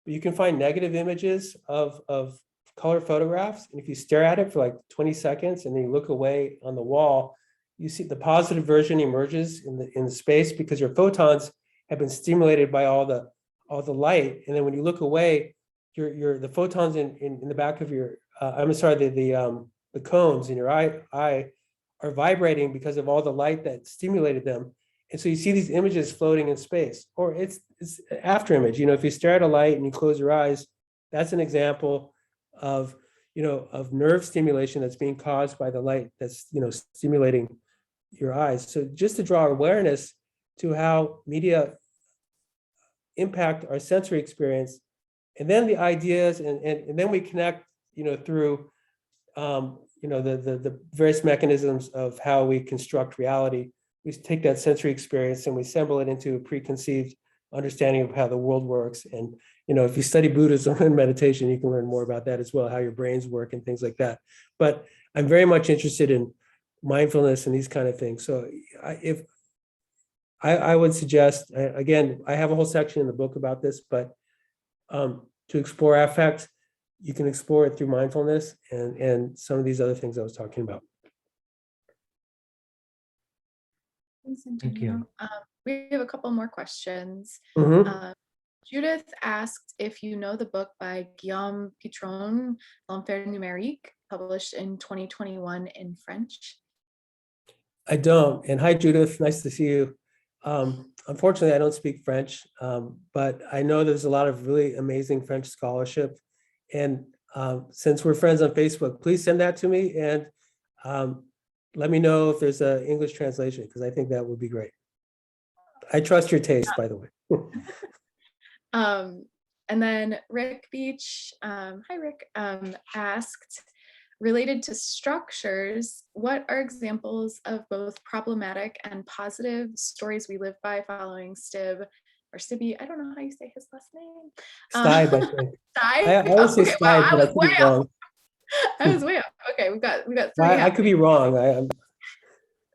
but you can find negative images of color photographs. And if you stare at it for 20 seconds and then you look away on the wall, you see the positive version emerges in the space, because your photons have been stimulated by all the light. And then when you look away, the photons in the back of your the cones in your eye are vibrating because of all the light that stimulated them. And so you see these images floating in space, or it's an after image. If you stare at a light and you close your eyes, that's an example of nerve stimulation that's being caused by the light that's stimulating your eyes. So just to draw awareness to how media impact our sensory experience, and then the ideas, and then we connect, through, the various mechanisms of how we construct reality. We take that sensory experience and we assemble it into a preconceived understanding of how the world works. And, if you study Buddhism and meditation, you can learn more about that as well, how your brains work and things like that. But I'm very much interested in mindfulness and these kind of things. So if I would suggest, again, I have a whole section in the book about this, but to explore affect, you can explore it through mindfulness and some of these other things I was talking about. Thanks, Thank you. Antonio. We have a couple more questions. Mhm. Judith asked if you know the book by Guillaume Pitron, L'Enfer numérique, published in 2021 in French. I don't. And hi, Judith. Nice to see you. Unfortunately, I don't speak French, but I know there's a lot of really amazing French scholarship. And since we're friends on Facebook, please send that to me and let me know if there's an English translation, because I think that would be great. I trust your taste, by the way. And then Rick Beach, hi Rick, asked, related to structures, what are examples of both problematic and positive stories we live by following Stib or Stibby? I don't know how you say his last name. Stibe, I think. I Stibe? always say Okay, wow, Stibe, but I could be wrong. I was way off. Okay, we've got three. I could be wrong.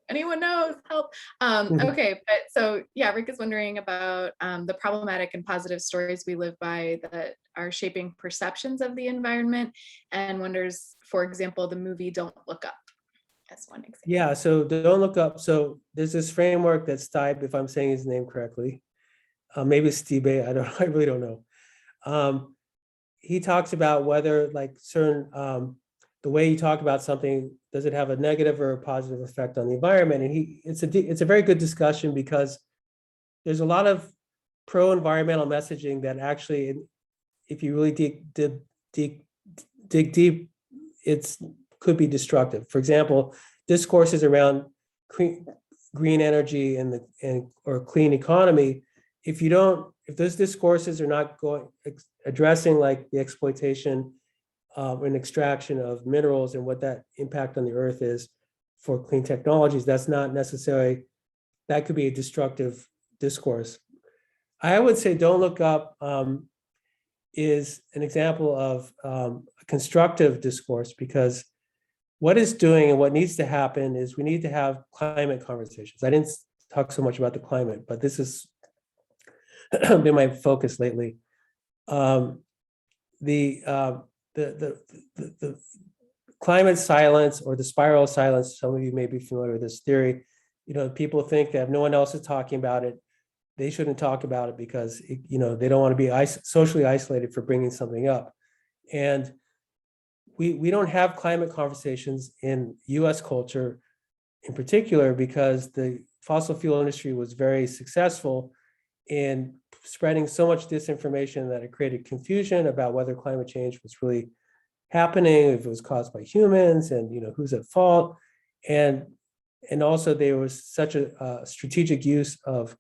Anyone knows, help. Okay, but so yeah, Rick is wondering about the problematic and positive stories we live by that are shaping perceptions of the environment, and wonders, for example, the movie Don't Look Up as one example. Yeah, so Don't Look Up. So there's this framework that's Stibe, if I'm saying his name correctly. Maybe it's Stibe, I really don't know. He talks about whether like certain the way you talk about something, does it have a negative or a positive effect on the environment? And it's a very good discussion, because there's a lot of pro-environmental messaging that actually, if you really dig deep, it could be destructive. For example, discourses around green energy or clean economy, if those discourses are not addressing like the exploitation and extraction of minerals and what that impact on the earth is for clean technologies, that's not necessarily, that could be a destructive discourse. I would say Don't Look Up is an example of a constructive discourse, because what it's doing and what needs to happen is we need to have climate conversations. I didn't talk so much about the climate, but this has been my focus lately. The climate silence, or the spiral of silence, some of you may be familiar with this theory. People think that if no one else is talking about it, they shouldn't talk about it, because they don't want to be socially isolated for bringing something up. And we don't have climate conversations in US culture in particular, because the fossil fuel industry was very successful in spreading so much disinformation that it created confusion about whether climate change was really happening, if it was caused by humans, and who's at fault. And also there was such a strategic use of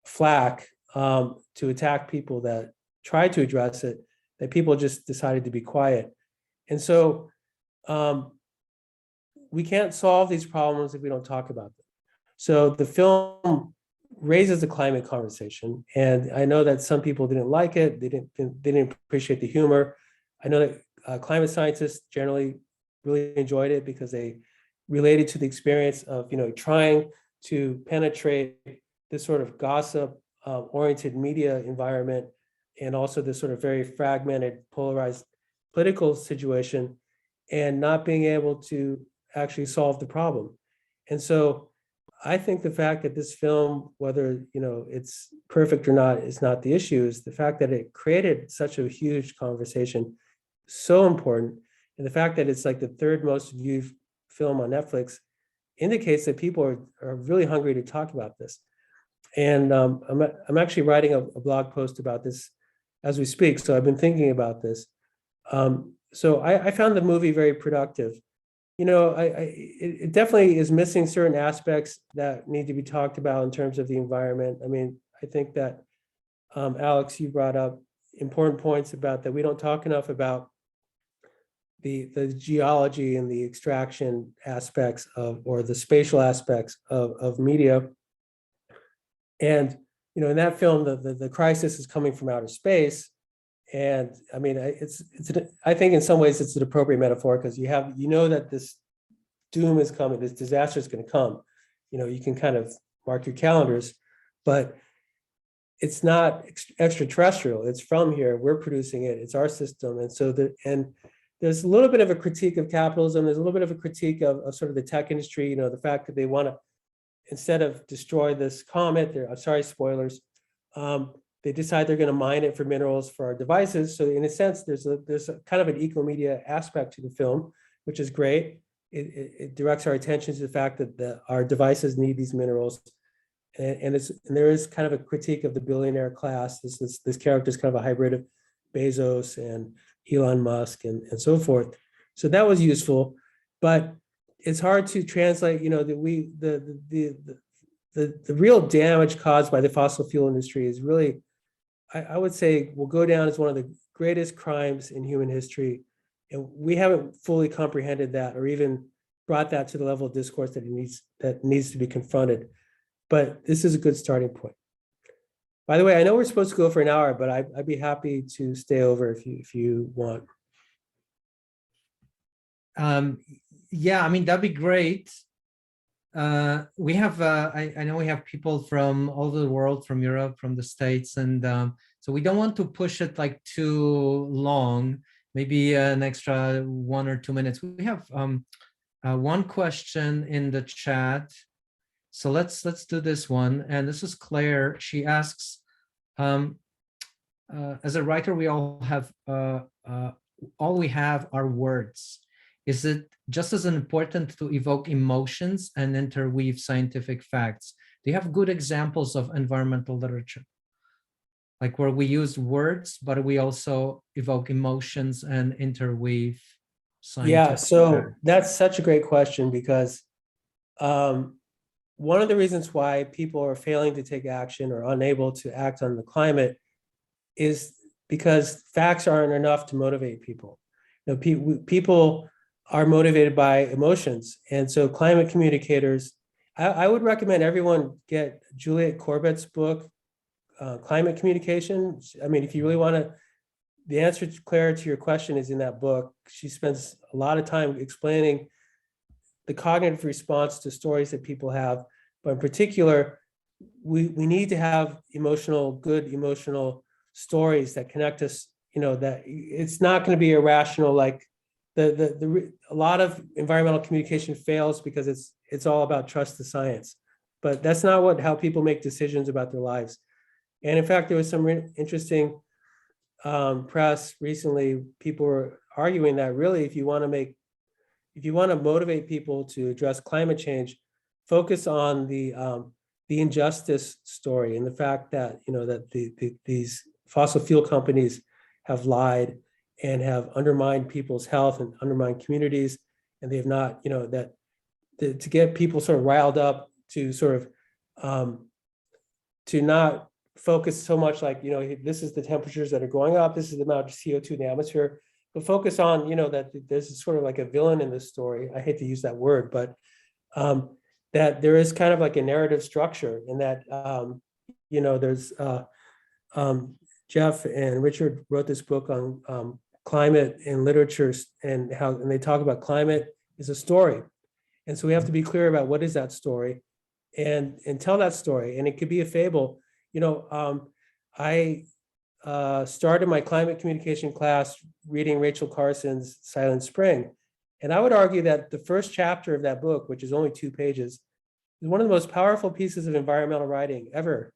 flack to attack people that tried to address it, that people just decided to be quiet. And so we can't solve these problems if we don't talk about them. So the film raises the climate conversation, and I know that some people didn't like it. They didn't appreciate the humor. I know that climate scientists generally really enjoyed it, because they related to the experience of trying to penetrate this sort of gossip oriented media environment, and also this sort of very fragmented, polarized political situation, and not being able to actually solve the problem. And so I think the fact that this film, whether it's perfect or not, is not the issue. Is the fact that it created such a huge conversation, so important, and the fact that it's like the third most viewed film on Netflix indicates that people are really hungry to talk about this. And I'm actually writing a blog post about this as we speak, so I've been thinking about this. So I found the movie very productive. It definitely is missing certain aspects that need to be talked about in terms of the environment. I mean, I think that Alex, you brought up important points about that we don't talk enough about the geology and the extraction aspects of, or the spatial aspects of media. And in that film, the crisis is coming from outer space. And I mean, I think in some ways it's an appropriate metaphor because you know that this doom is coming, this disaster is going to come. You can kind of mark your calendars, but it's not extraterrestrial. It's from here. We're producing it. It's our system. And so there's a little bit of a critique of capitalism. There's a little bit of a critique of sort of the tech industry, the fact that they want to, instead of destroy this comet, I'm sorry, spoilers, they decide they're going to mine it for minerals for our devices. So in a sense, there's a kind of an ecomedia aspect to the film, which is great. It directs our attention to the fact that our devices need these minerals. And there is kind of a critique of the billionaire class. This character is kind of a hybrid of Bezos and Elon Musk and so forth. So that was useful, but it's hard to translate. The real damage caused by the fossil fuel industry is really, I would say, will go down as one of the greatest crimes in human history, and we haven't fully comprehended that or even brought that to the level of discourse that needs to be confronted. But this is a good starting point. By the way, I know we're supposed to go for an hour, but I'd be happy to stay over if you want. Yeah, I mean, that'd be great. We have, I know we have people from all over the world, from Europe, from the States, and so we don't want to push it like too long, maybe an extra 1 or 2 minutes. We have one question in the chat. So let's do this one. And this is Claire. She asks, as a writer, we all have, all we have are words. Is it just as important to evoke emotions and interweave scientific facts? Do you have good examples of environmental literature? Like where we use words, but we also evoke emotions and interweave scientific facts? That's such a great question because one of the reasons why people are failing to take action or unable to act on the climate is because facts aren't enough to motivate people. People are motivated by emotions. And so climate communicators, I would recommend everyone get Juliet Corbett's book, Climate Communication. I mean, if you really want to, the answer, Claire, to your question is in that book. She spends a lot of time explaining the cognitive response to stories that people have, but in particular, we need to have good emotional stories that connect us, that it's not going to be irrational, like a lot of environmental communication fails because it's all about trust the science, but that's not how people make decisions about their lives. And in fact, there was some interesting press recently. People were arguing that really, if you want to motivate people to address climate change, focus on the injustice story and the fact that these fossil fuel companies have lied and have undermined people's health and undermined communities, and they have not, to get people sort of riled up to sort of to not focus so much like, this is the temperatures that are going up, this is the amount of CO2 in the atmosphere, but focus on, that there's sort of like a villain in this story. I hate to use that word, but that there is kind of like a narrative structure, and that, there's Jeff and Richard wrote this book on climate and literature, and they talk about climate is a story. And so we have to be clear about what is that story and tell that story. And it could be a fable. I started my climate communication class reading Rachel Carson's Silent Spring. And I would argue that the first chapter of that book, which is only 2 pages, is one of the most powerful pieces of environmental writing ever.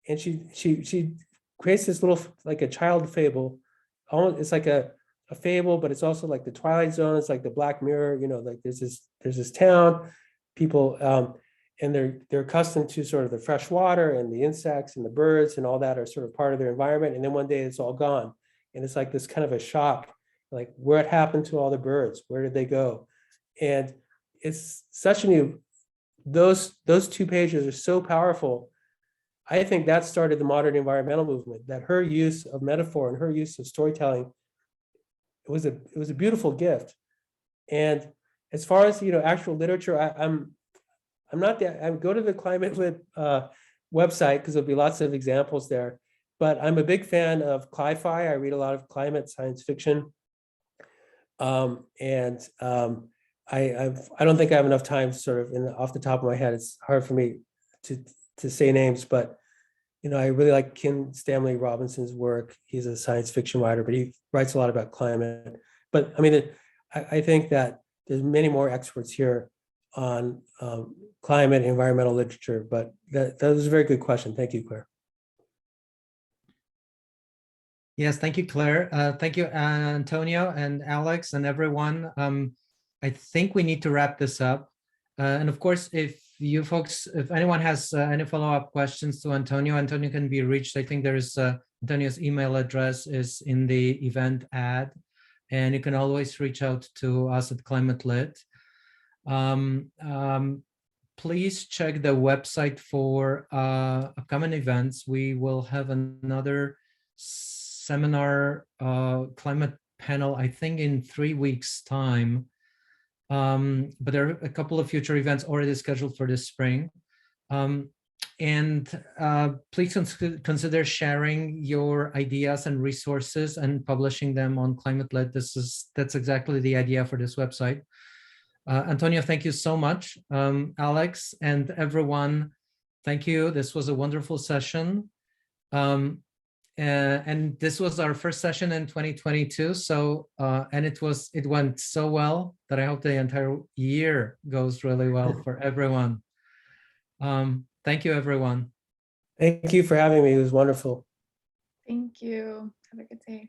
And she creates this little, like a child fable. It's like a fable, but it's also like the Twilight Zone. It's like the Black Mirror, like there's this town, people, and they're accustomed to sort of the fresh water and the insects and the birds and all that are sort of part of their environment. And then one day it's all gone. And it's like this kind of a shock, like what happened to all the birds? Where did they go? And it's such those 2 pages are so powerful. I think that started the modern environmental movement, that her use of metaphor and her use of storytelling, it was a beautiful gift. And as far as, actual literature, I'm not that, I go to the climate with website because there'll be lots of examples there. But I'm a big fan of cli-fi. I read a lot of climate science fiction. I don't think I have enough time sort of off the top of my head. It's hard for me to say names, but I really like Kim Stanley Robinson's work. He's a science fiction writer, but he writes a lot about climate. But I mean, I think that there's many more experts here on climate and environmental literature, but that was a very good question. Thank you, Claire. Yes, thank you, Claire. Thank you, Antonio and Alex and everyone. I think we need to wrap this up. And of course, if you folks, if anyone has any follow-up questions to Antonio, Antonio can be reached. I think there's Antonio's email address is in the event ad, and you can always reach out to us at Climate Lit. Please check the website for upcoming events. We will have another seminar climate panel, I think in 3 weeks' time. But there are a couple of future events already scheduled for this spring. Please consider sharing your ideas and resources and publishing them on Climate Lit. That's exactly the idea for this website. Antonio, thank you so much. Alex and everyone, thank you. This was a wonderful session. And this was our first session in 2022. So, and it went so well that I hope the entire year goes really well for everyone. Thank you, everyone. Thank you for having me. It was wonderful. Thank you. Have a good day.